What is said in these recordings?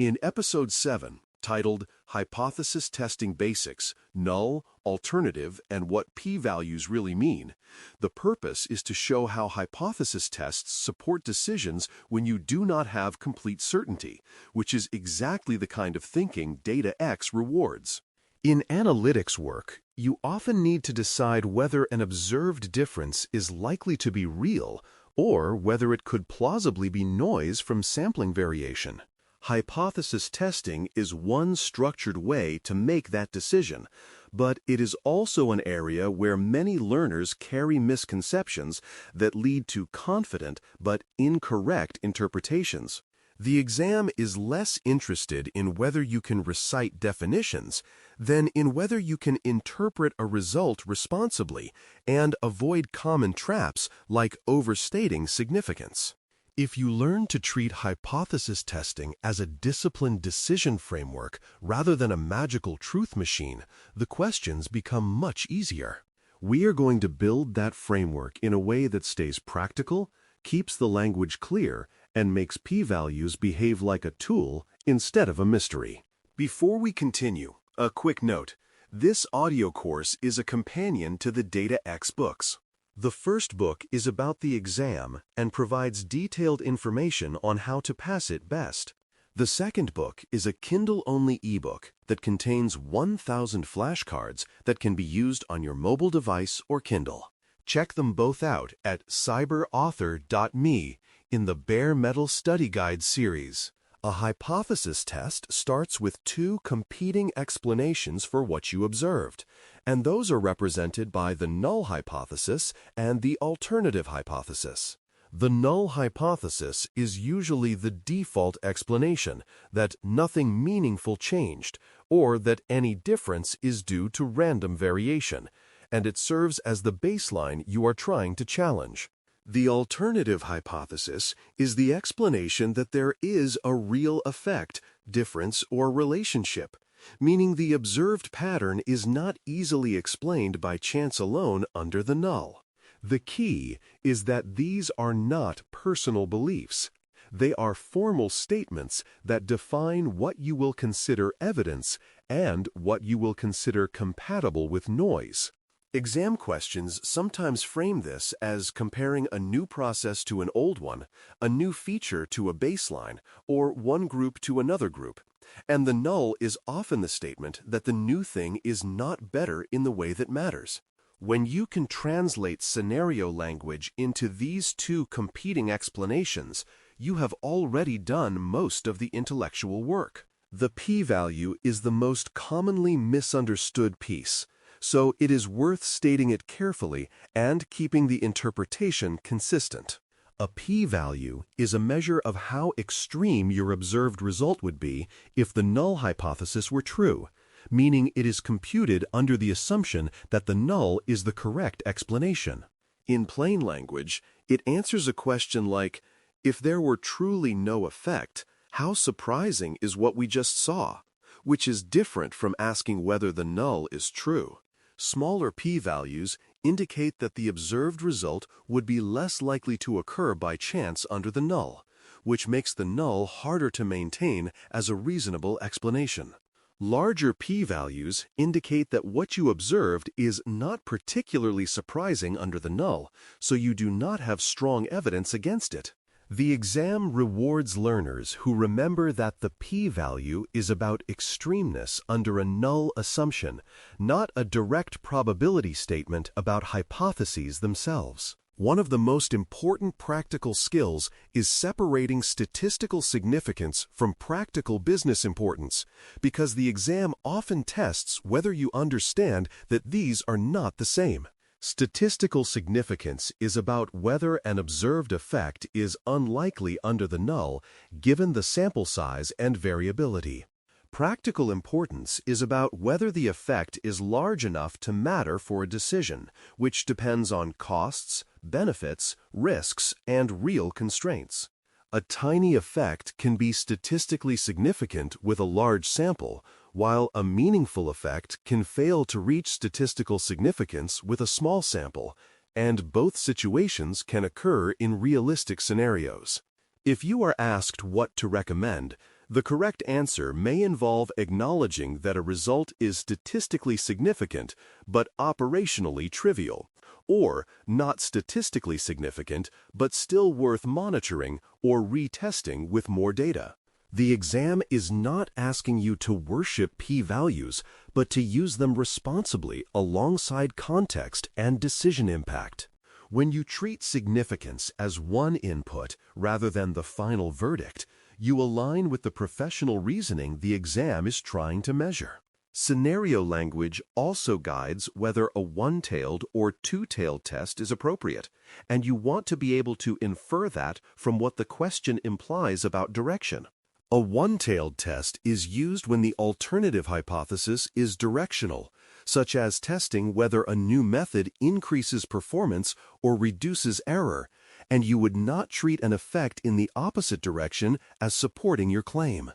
In Episode 7, titled Hypothesis Testing Basics, Null, Alternative, and What P-Values Really Mean, the purpose is to show how hypothesis tests support decisions when you do not have complete certainty, which is exactly the kind of thinking DataX rewards. In analytics work, you often need to decide whether an observed difference is likely to be real or whether it could plausibly be noise from sampling variation. Hypothesis testing is one structured way to make that decision, but it is also an area where many learners carry misconceptions that lead to confident but incorrect interpretations. The exam is less interested in whether you can recite definitions than in whether you can interpret a result responsibly and avoid common traps like overstating significance. If you learn to treat hypothesis testing as a disciplined decision framework rather than a magical truth machine, the questions become much easier. We are going to build that framework in a way that stays practical, keeps the language clear, and makes p-values behave like a tool instead of a mystery. Before we continue, a quick note. This audio course is a companion to the DataX books. The first book is about the exam and provides detailed information on how to pass it best. The second book is a Kindle-only ebook that contains 1,000 flashcards that can be used on your mobile device or Kindle. Check them both out at cyber.author.me in the Bare Metal Study Guide series. A hypothesis test starts with two competing explanations for what you observed, and those are represented by the null hypothesis and the alternative hypothesis. The null hypothesis is usually the default explanation that nothing meaningful changed, or that any difference is due to random variation, and it serves as the baseline you are trying to challenge. The alternative hypothesis is the explanation that there is a real effect, difference, or relationship, meaning the observed pattern is not easily explained by chance alone under the null. The key is that these are not personal beliefs. They are formal statements that define what you will consider evidence and what you will consider compatible with noise. Exam questions sometimes frame this as comparing a new process to an old one, a new feature to a baseline, or one group to another group, and the null is often the statement that the new thing is not better in the way that matters. When you can translate scenario language into these two competing explanations, you have already done most of the intellectual work. The p-value is the most commonly misunderstood piece, so it is worth stating it carefully and keeping the interpretation consistent. A p-value is a measure of how extreme your observed result would be if the null hypothesis were true, meaning it is computed under the assumption that the null is the correct explanation. In plain language, it answers a question like, if there were truly no effect, how surprising is what we just saw? Which is different from asking whether the null is true. Smaller p-values indicate that the observed result would be less likely to occur by chance under the null, which makes the null harder to maintain as a reasonable explanation. Larger p-values indicate that what you observed is not particularly surprising under the null, so you do not have strong evidence against it. The exam rewards learners who remember that the p-value is about extremeness under a null assumption, not a direct probability statement about hypotheses themselves. One of the most important practical skills is separating statistical significance from practical business importance, because the exam often tests whether you understand that these are not the same. Statistical significance is about whether an observed effect is unlikely under the null given the sample size and variability. Practical importance is about whether the effect is large enough to matter for a decision, which depends on costs, benefits, risks, and real constraints. A tiny effect can be statistically significant with a large sample, while a meaningful effect can fail to reach statistical significance with a small sample, and both situations can occur in realistic scenarios. If you are asked what to recommend, The correct answer may involve acknowledging that a result is statistically significant but operationally trivial, or not statistically significant but still worth monitoring or retesting with more data. The exam is not asking you to worship p-values, but to use them responsibly alongside context and decision impact. When you treat significance as one input rather than the final verdict, you align with the professional reasoning the exam is trying to measure. Scenario language also guides whether a one-tailed or two-tailed test is appropriate, and you want to be able to infer that from what the question implies about direction. A one-tailed test is used when the alternative hypothesis is directional, such as testing whether a new method increases performance or reduces error, and you would not treat an effect in the opposite direction as supporting your claim.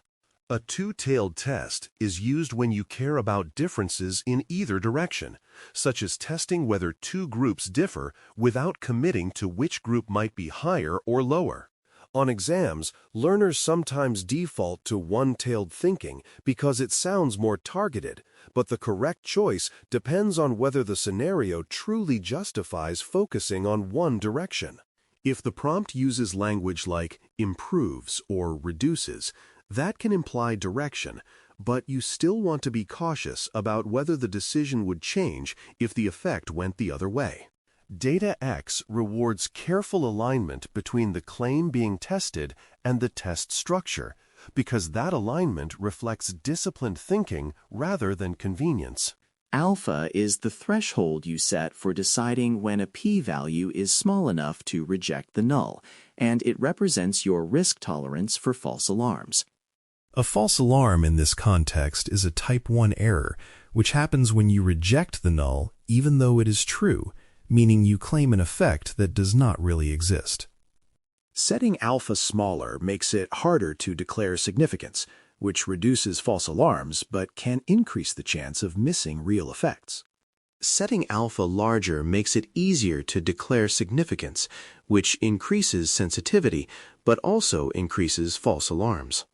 A two-tailed test is used when you care about differences in either direction, such as testing whether two groups differ without committing to which group might be higher or lower. On exams, learners sometimes default to one-tailed thinking because it sounds more targeted, but the correct choice depends on whether the scenario truly justifies focusing on one direction. If the prompt uses language like improves or reduces, that can imply direction, but you still want to be cautious about whether the decision would change if the effect went the other way. DataX rewards careful alignment between the claim being tested and the test structure, because that alignment reflects disciplined thinking rather than convenience. Alpha is the threshold you set for deciding when a p-value is small enough to reject the null, and it represents your risk tolerance for false alarms. A false alarm in this context is a type 1 error, which happens when you reject the null even though it is true, meaning you claim an effect that does not really exist. Setting alpha smaller makes it harder to declare significance, which reduces false alarms but can increase the chance of missing real effects. Setting alpha larger makes it easier to declare significance, which increases sensitivity but also increases false alarms.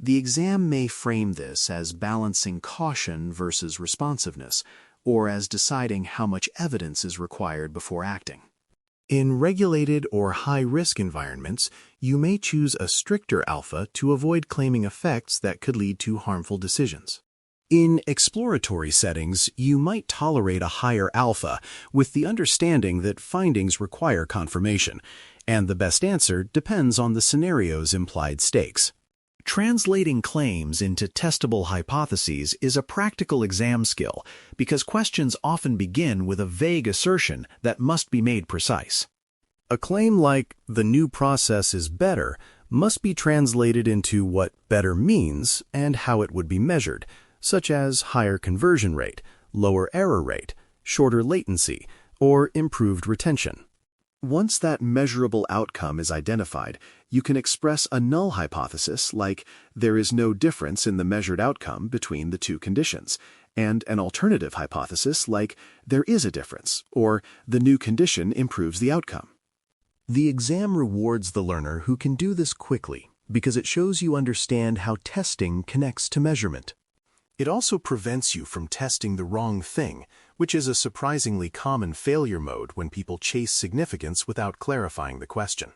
The exam may frame this as balancing caution versus responsiveness, or as deciding how much evidence is required before acting. In regulated or high-risk environments, you may choose a stricter alpha to avoid claiming effects that could lead to harmful decisions. In exploratory settings, you might tolerate a higher alpha with the understanding that findings require confirmation, and the best answer depends on the scenario's implied stakes. Translating claims into testable hypotheses is a practical exam skill because questions often begin with a vague assertion that must be made precise. A claim like, "the new process is better," must be translated into what better means and how it would be measured, such as higher conversion rate, lower error rate, shorter latency, or improved retention. Once that measurable outcome is identified, you can express a null hypothesis like there is no difference in the measured outcome between the two conditions, and an alternative hypothesis like there is a difference, or the new condition improves the outcome. The exam rewards the learner who can do this quickly because it shows you understand how testing connects to measurement. It also prevents you from testing the wrong thing, which is a surprisingly common failure mode when people chase significance without clarifying the question.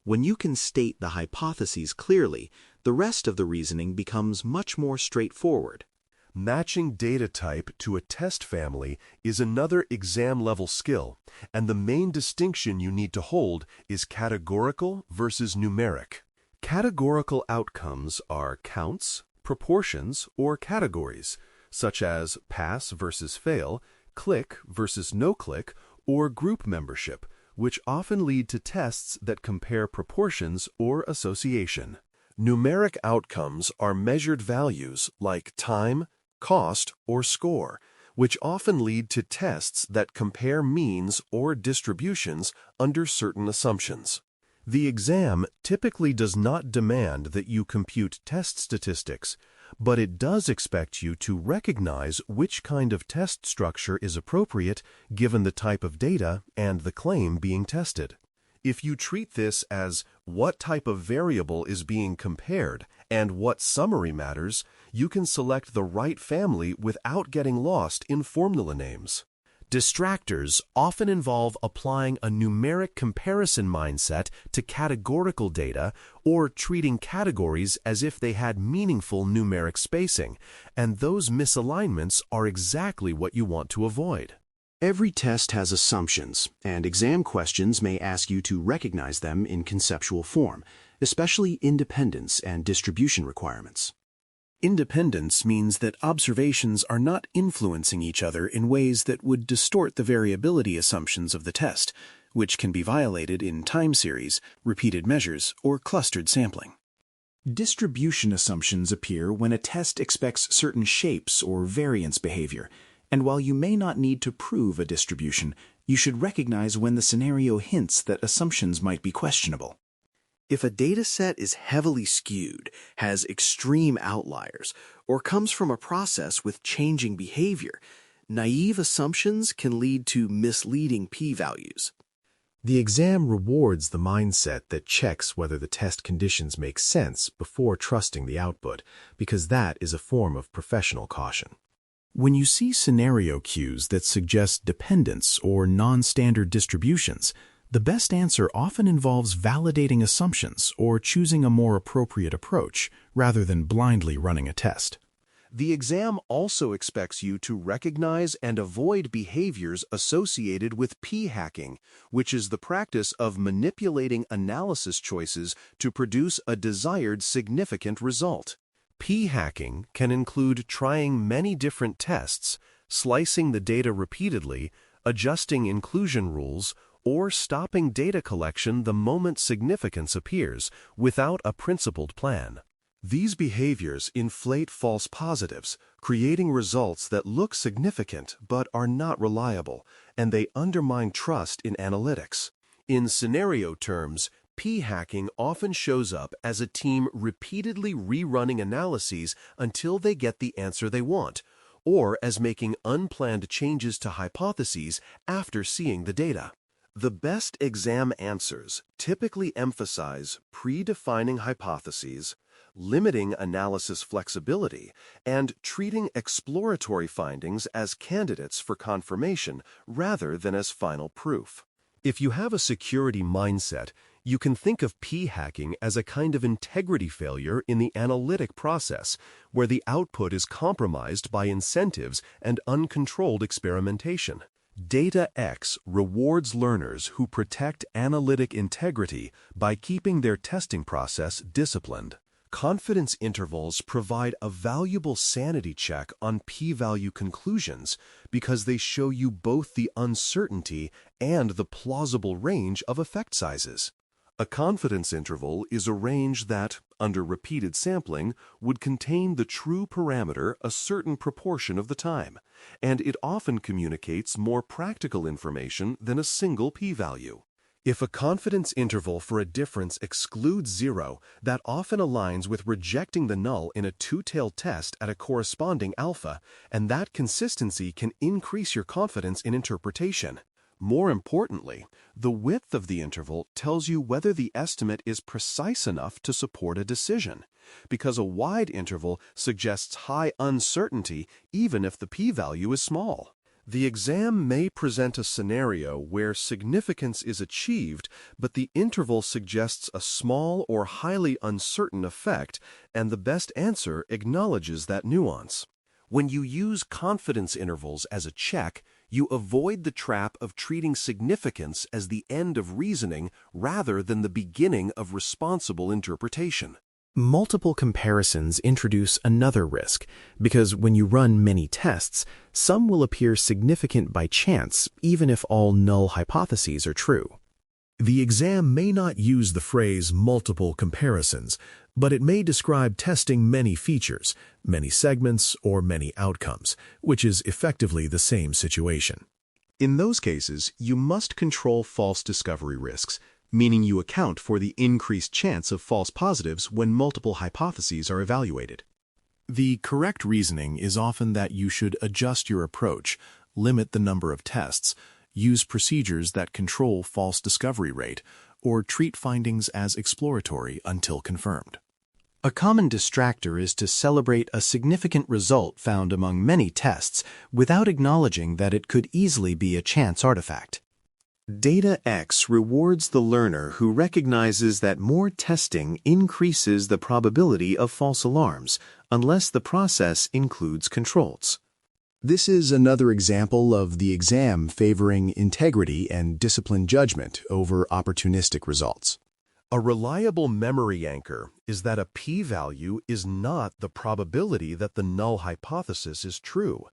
When you can state the hypotheses clearly, the rest of the reasoning becomes much more straightforward. Matching data type to a test family is another exam-level skill, and the main distinction you need to hold is categorical versus numeric. Categorical outcomes are counts, proportions, or categories, such as pass versus fail, click versus no click, or group membership, which often lead to tests that compare proportions or association. Numeric outcomes are measured values like time, cost, or score, which often lead to tests that compare means or distributions under certain assumptions. The exam typically does not demand that you compute test statistics, but it does expect you to recognize which kind of test structure is appropriate given the type of data and the claim being tested. If you treat this as what type of variable is being compared and what summary matters, you can select the right family without getting lost in formula names. Distractors often involve applying a numeric comparison mindset to categorical data or treating categories as if they had meaningful numeric spacing, and those misalignments are exactly what you want to avoid. Every test has assumptions, and exam questions may ask you to recognize them in conceptual form, especially independence and distribution requirements. Independence means that observations are not influencing each other in ways that would distort the variability assumptions of the test, which can be violated in time series, repeated measures, or clustered sampling. Distribution assumptions appear when a test expects certain shapes or variance behavior, and while you may not need to prove a distribution, you should recognize when the scenario hints that assumptions might be questionable. If a dataset is heavily skewed, has extreme outliers, or comes from a process with changing behavior, naive assumptions can lead to misleading p-values. The exam rewards the mindset that checks whether the test conditions make sense before trusting the output, because that is a form of professional caution. When you see scenario cues that suggest dependence or non-standard distributions, the best answer often involves validating assumptions or choosing a more appropriate approach, rather than blindly running a test. The exam also expects you to recognize and avoid behaviors associated with p-hacking, which is the practice of manipulating analysis choices to produce a desired significant result. P-hacking can include trying many different tests, slicing the data repeatedly, adjusting inclusion rules, or stopping data collection the moment significance appears without a principled plan. These behaviors inflate false positives, creating results that look significant but are not reliable, and they undermine trust in analytics. In scenario terms, p-hacking often shows up as a team repeatedly rerunning analyses until they get the answer they want, or as making unplanned changes to hypotheses after seeing the data. The best exam answers typically emphasize predefining hypotheses, limiting analysis flexibility, and treating exploratory findings as candidates for confirmation rather than as final proof. If you have a security mindset, you can think of p-hacking as a kind of integrity failure in the analytic process, where the output is compromised by incentives and uncontrolled experimentation. DataX rewards learners who protect analytic integrity by keeping their testing process disciplined. Confidence intervals provide a valuable sanity check on p-value conclusions because they show you both the uncertainty and the plausible range of effect sizes. A confidence interval is a range that, under repeated sampling, would contain the true parameter a certain proportion of the time, and it often communicates more practical information than a single p-value. If a confidence interval for a difference excludes 0, that often aligns with rejecting the null in a two-tailed test at a corresponding alpha, and that consistency can increase your confidence in interpretation. More importantly, the width of the interval tells you whether the estimate is precise enough to support a decision, because a wide interval suggests high uncertainty even if the p-value is small. The exam may present a scenario where significance is achieved, but the interval suggests a small or highly uncertain effect, and the best answer acknowledges that nuance. When you use confidence intervals as a check, you avoid the trap of treating significance as the end of reasoning rather than the beginning of responsible interpretation. Multiple comparisons introduce another risk, because when you run many tests, some will appear significant by chance, even if all null hypotheses are true. The exam may not use the phrase multiple comparisons, but it may describe testing many features, many segments, or many outcomes, which is effectively the same situation. In those cases, you must control false discovery risks, meaning you account for the increased chance of false positives when multiple hypotheses are evaluated. The correct reasoning is often that you should adjust your approach, limit the number of tests, use procedures that control false discovery rate, or treat findings as exploratory until confirmed. A common distractor is to celebrate a significant result found among many tests without acknowledging that it could easily be a chance artifact. DataX rewards the learner who recognizes that more testing increases the probability of false alarms, unless the process includes controls. This is another example of the exam favoring integrity and disciplined judgment over opportunistic results. A reliable memory anchor is that a p-value is not the probability that the null hypothesis is true,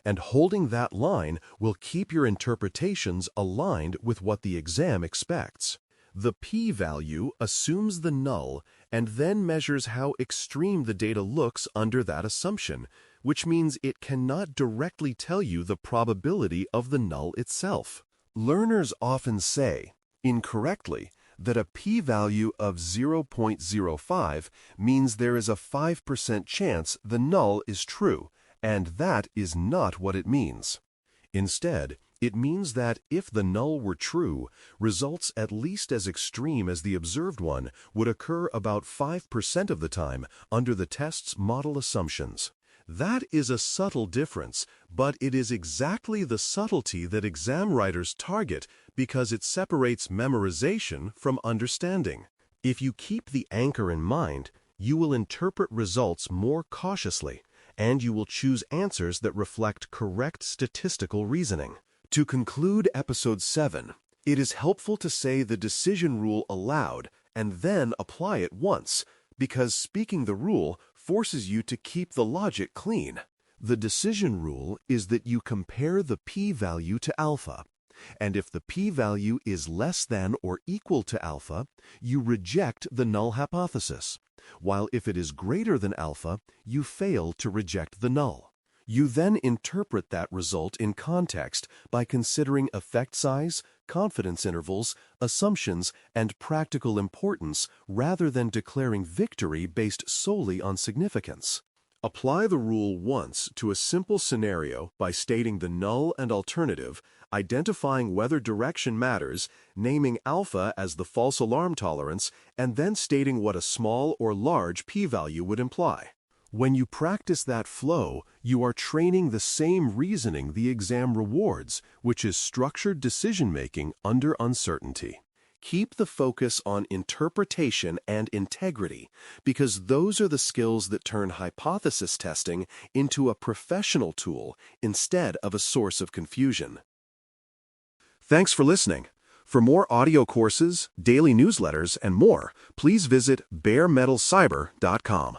and holding that line will keep your interpretations aligned with what the exam expects. The p-value assumes the null and then measures how extreme the data looks under that assumption, which means it cannot directly tell you the probability of the null itself. Learners often say, incorrectly, that a p-value of 0.05 means there is a 5% chance the null is true, and that is not what it means. Instead, it means that if the null were true, results at least as extreme as the observed one would occur about 5% of the time under the test's model assumptions. That is a subtle difference, but it is exactly the subtlety that exam writers target because it separates memorization from understanding. If you keep the anchor in mind, you will interpret results more cautiously, and you will choose answers that reflect correct statistical reasoning. To conclude Episode 7, it is helpful to say the decision rule aloud and then apply it once, because speaking the rule forces you to keep the logic clean. The decision rule is that you compare the p-value to alpha, and if the p-value is less than or equal to alpha, you reject the null hypothesis, while if it is greater than alpha, you fail to reject the null. You then interpret that result in context by considering effect size, confidence intervals, assumptions, and practical importance rather than declaring victory based solely on significance. Apply the rule once to a simple scenario by stating the null and alternative, identifying whether direction matters, naming alpha as the false alarm tolerance, and then stating what a small or large p-value would imply. When you practice that flow, you are training the same reasoning the exam rewards, which is structured decision-making under uncertainty. Keep the focus on interpretation and integrity, because those are the skills that turn hypothesis testing into a professional tool instead of a source of confusion. Thanks for listening. For more audio courses, daily newsletters, and more, please visit DailyCyber.News.